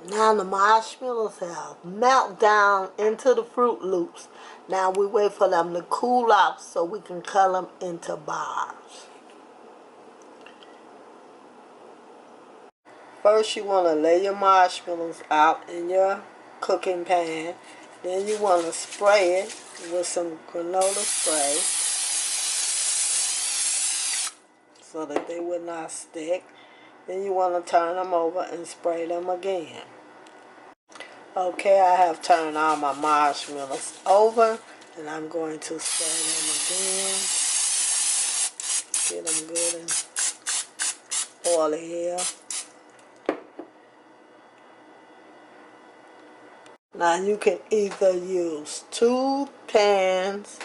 Now the marshmallows have melt down into the Fruit Loops. Now we wait for them to cool off so we can cut them into bars. First you want to lay your marshmallows out in your cooking pan. Then you want to spray it with some granola spray so that they will not stick. Then you want to turn them over and spray them again. Okay, I have turned all my marshmallows over and I'm going to spray them again. Get them good and oily here. Now you can either use 2 pans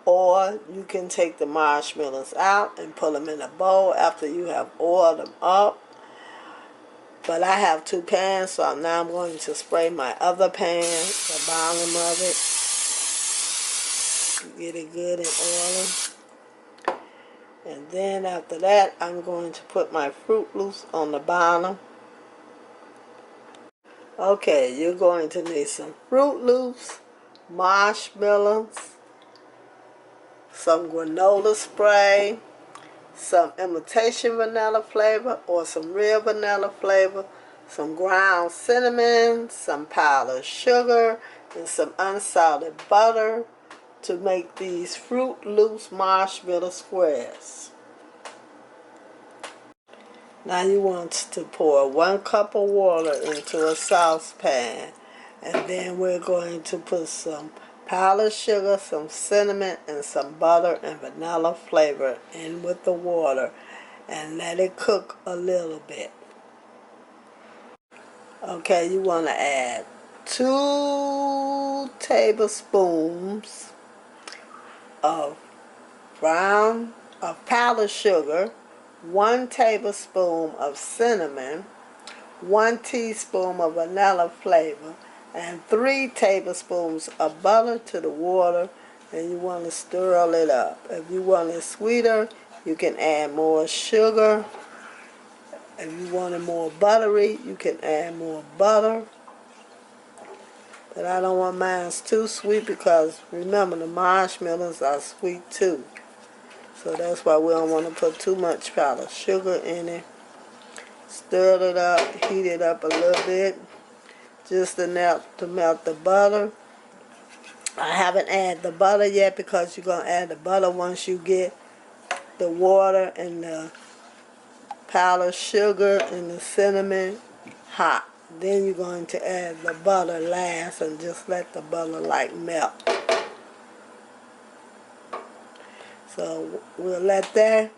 or you can take the marshmallows out and put them in a bowl after you have oiled them up. But I have 2 pans, so now I'm going to spray my other pan, the bottom of it. Get it good and oily. And then after that, I'm going to put my Fruit Loops on the bottom. Okay, you're going to need some Fruit Loops, marshmallows, some granola spray, some imitation vanilla flavor or some real vanilla flavor, some ground cinnamon, some powdered sugar, and some unsalted butter to make these Fruit Loops marshmallow squares. Now you want to pour 1 cup of water into a saucepan, and then we're going to put some powdered sugar, some cinnamon, and some butter and vanilla flavor in with the water and let it cook a little bit. Okay, you want to add 2 tablespoons of powdered sugar, 1 tablespoon of cinnamon, 1 teaspoon of vanilla flavor, and 3 tablespoons of butter to the water, and you want to stir it up. If you want it sweeter, you can add more sugar. If you want it more buttery, you can add more butter. But I don't want mine too sweet because remember the marshmallows are sweet too. So that's why we don't want to put too much powdered sugar in it. Stir it up, heat it up a little bit, just enough to melt the butter. I haven't added the butter yet because you're going to add the butter once you get the water and the powdered sugar and the cinnamon hot. Then you're going to add the butter last and just let the butter like melt. So we'll let that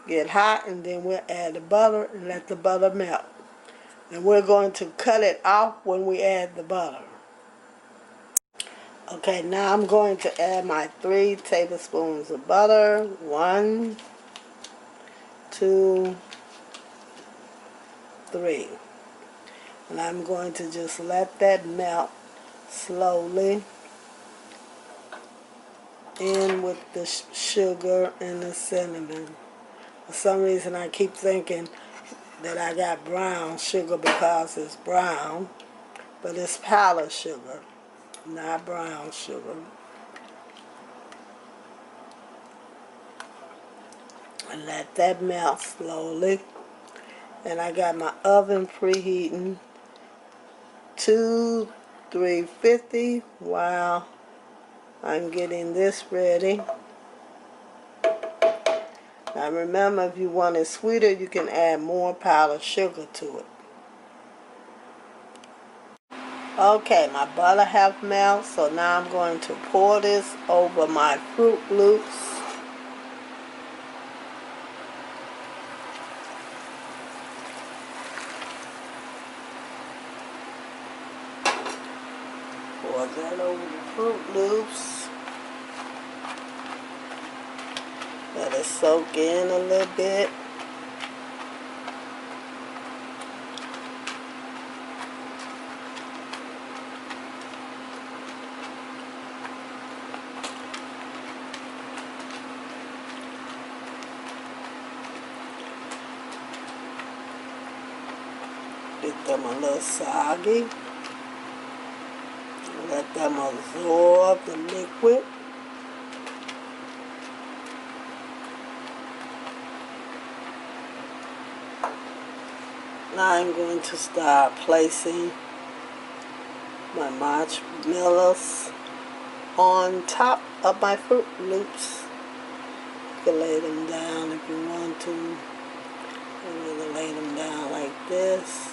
get hot and then we'll add the butter and let the butter melt. And we're going to cut it off when we add the butter. Okay, now I'm going to add my 3 tablespoons of butter. 1, 2, 3. And I'm going to just let that melt slowly in with the sugar and the cinnamon. For some reason I keep thinking that I got brown sugar because it's brown, but it's powdered sugar, not brown sugar. And let that melt slowly. And I got my oven preheating to 350 while I'm getting this ready. Now remember, if you want it sweeter, you can add more powdered sugar to it. Okay, my butter have melted, so now I'm going to pour this over my Fruit Loops. Pour that over the Fruit Loops. Let it soak in a little bit. Get them a little soggy. Let them absorb the liquid. Now I'm going to start placing my marshmallows on top of my Fruit Loops. You can lay them down if you want to. I'm going to lay them down like this.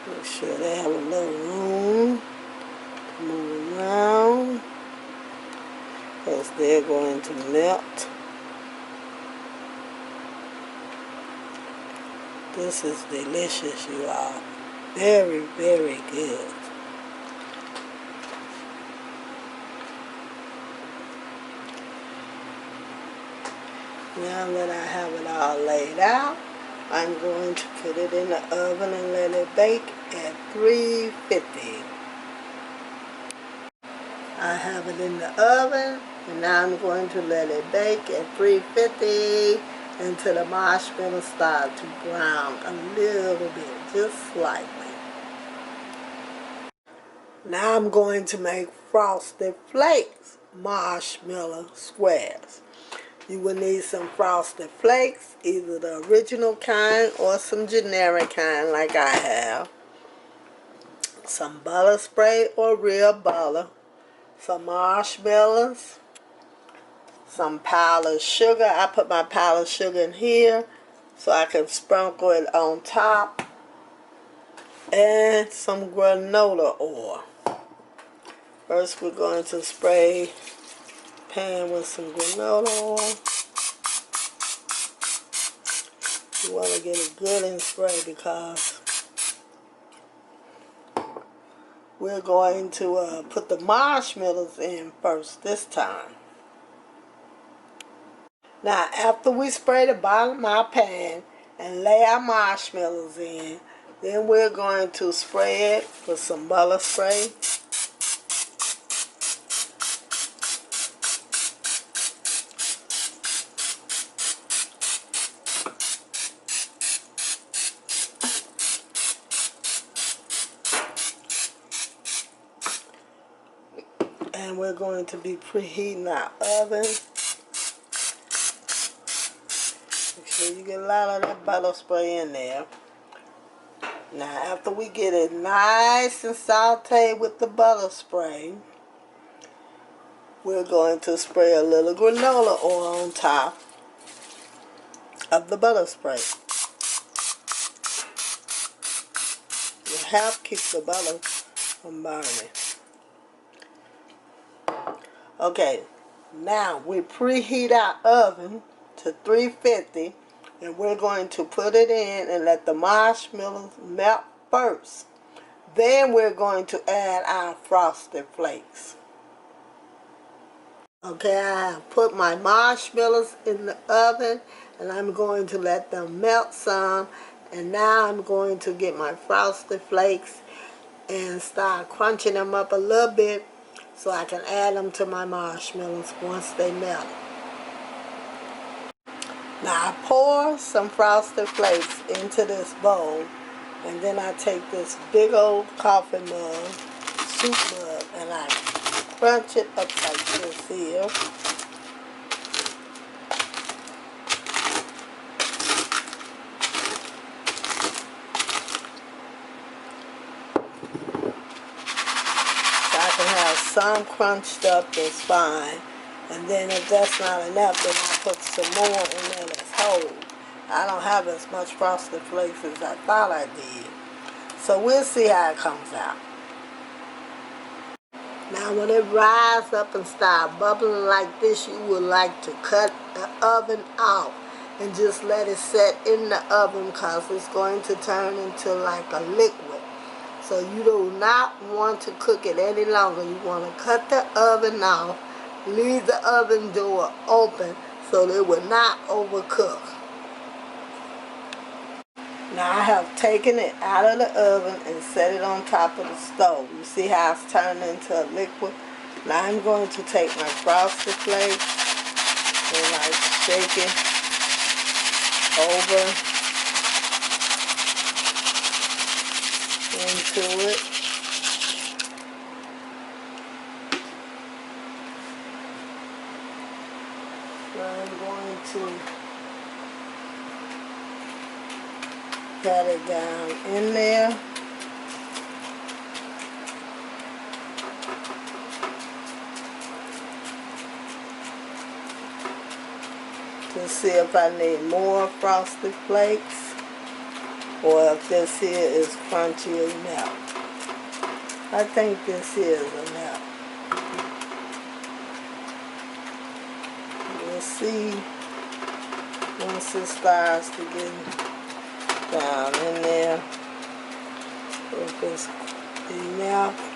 Make sure they have a little room to move around, because they're going to melt. This is delicious, you all. Very, very good. Now that I have it all laid out, I'm going to put it in the oven and let it bake at 350. I have it in the oven, and now I'm going to let it bake at 350 until the marshmallows start to brown a little bit, just slightly. Now I'm going to make frosted flakes marshmallow squares. You will need some frosted flakes, either the original kind or some generic kind like I have. Some butter spray or real butter. Some marshmallows. Some powdered sugar. I put my powdered sugar in here so I can sprinkle it on top. And some granola oil. First we're going to spray pan with some granola oil. You want to get it good and spray because we're going to put the marshmallows in first this time. Now after we spray the bottom of our pan and lay our marshmallows in, then we're going to spray it with some butter spray. And we're going to be preheating our oven. Make sure you get a lot of that butter spray in there. Now after we get it nice and sauteed with the butter spray, we're going to spray a little granola oil on top of the butter spray. It helps keep the butter from burning. Okay, now we preheat our oven to 350, and we're going to put it in and let the marshmallows melt first. Then we're going to add our frosted flakes. Okay, I have put my marshmallows in the oven, and I'm going to let them melt some. And now I'm going to get my frosted flakes and start crunching them up a little bit, so I can add them to my marshmallows once they melt. Now I pour some frosted flakes into this bowl, and then I take this big old coffee mug, soup mug, and I crunch it up like this here. Some crunched up is fine, and then if that's not enough, then I put some more in there that's whole. I don't have as much frosted flakes as I thought I did, so we'll see how it comes out. Now when it rises up and start bubbling like this, you would like to cut the oven out and just let it set in the oven, because it's going to turn into like a liquid. So you do not want to cook it any longer. You want to cut the oven off. Leave the oven door open so that it will not overcook. Now I have taken it out of the oven and set it on top of the stove. You see how it's turning into a liquid? Now I'm going to take my Frosted Flakes and like shake it over into it. I'm going to pat it down in there. To see if I need more Frosted Flakes or if this here is crunchy enough. I think this here is enough. We'll see once it starts to get down in there if it's enough.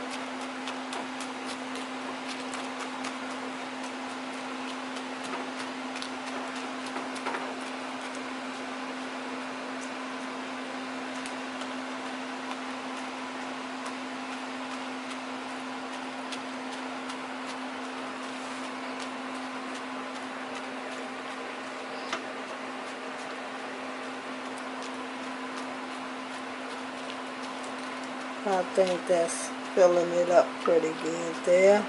I think that's filling it up pretty good there.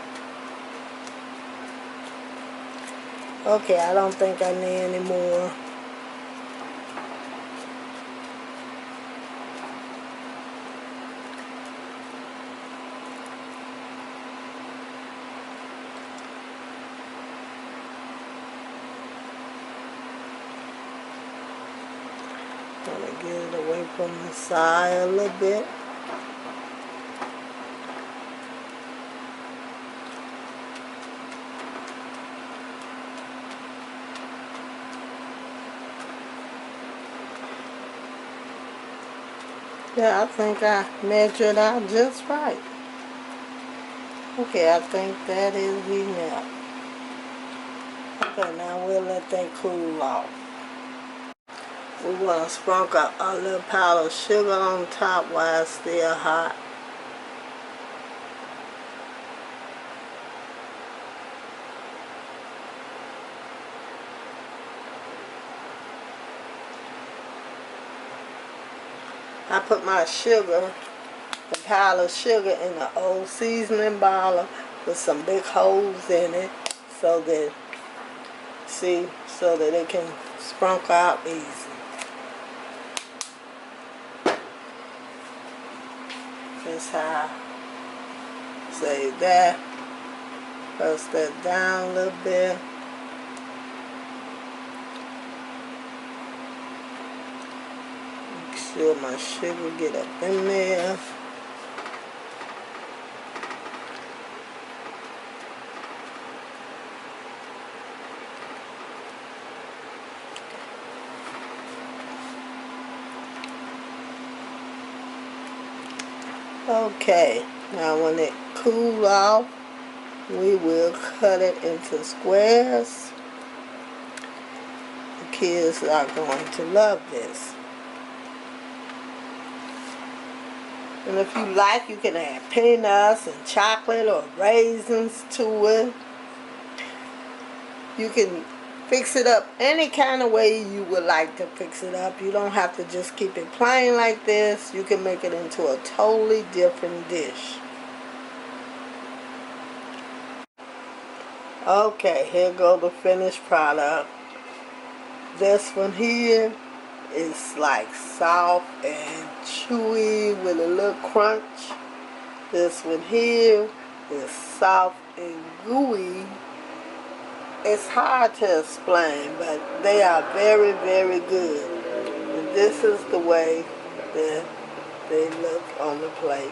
Okay, I don't think I need any more. I'm going to get it away from the side a little bit. Yeah, I think I measured out just right. Okay, I think that is enough. Okay, now we'll let that cool off. We want to sprinkle a little powdered sugar on top while it's still hot. I put my sugar, the powdered sugar, in the old seasoning bottle with some big holes in it so that, see, so that it can sprinkle out easy. That's how I save that. Press that down a little bit. Make sure my sugar get up in there. Okay, now when it cools off, we will cut it into squares. The kids are going to love this. And if you like, you can add peanuts and chocolate or raisins to it. You can fix it up any kind of way you would like to fix it up. You don't have to just keep it plain like this. You can make it into a totally different dish. Okay, here go the finished product. This one here is like soft and chewy with a little crunch. This one here is soft and gooey. It's hard to explain, but they are very, very good. And this is the way that they look on the plate.